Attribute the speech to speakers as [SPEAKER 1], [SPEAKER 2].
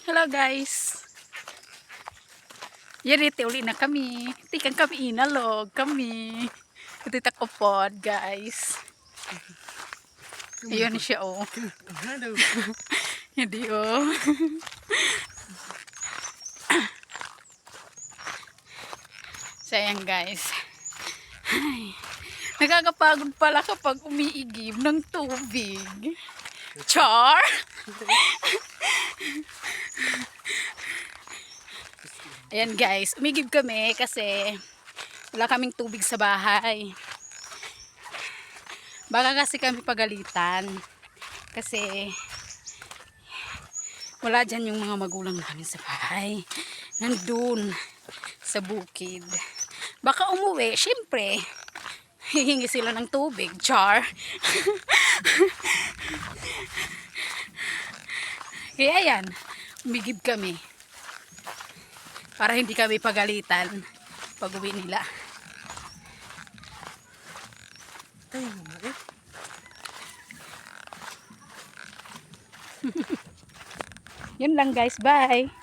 [SPEAKER 1] Hello guys. Yarite uli na kami. Tikan kami inalog kami. Ito ko pod guys. Ayun siya oh. Hindi oh. Sayang guys. Ay, nakakapagod pala kapag umiigib ng tubig. Char! Ayan guys, umigib kami kasi wala kaming tubig sa bahay. Baka kasi kami pagalitan kasi wala dyan yung mga magulang namin sa bahay. Nandun sa bukid. Baka umuwi, syempre hihingi sila ng tubig. Char! Kaya yan, umigib kami para hindi kami pagalitan pag uwi nila. Yun lang guys, bye!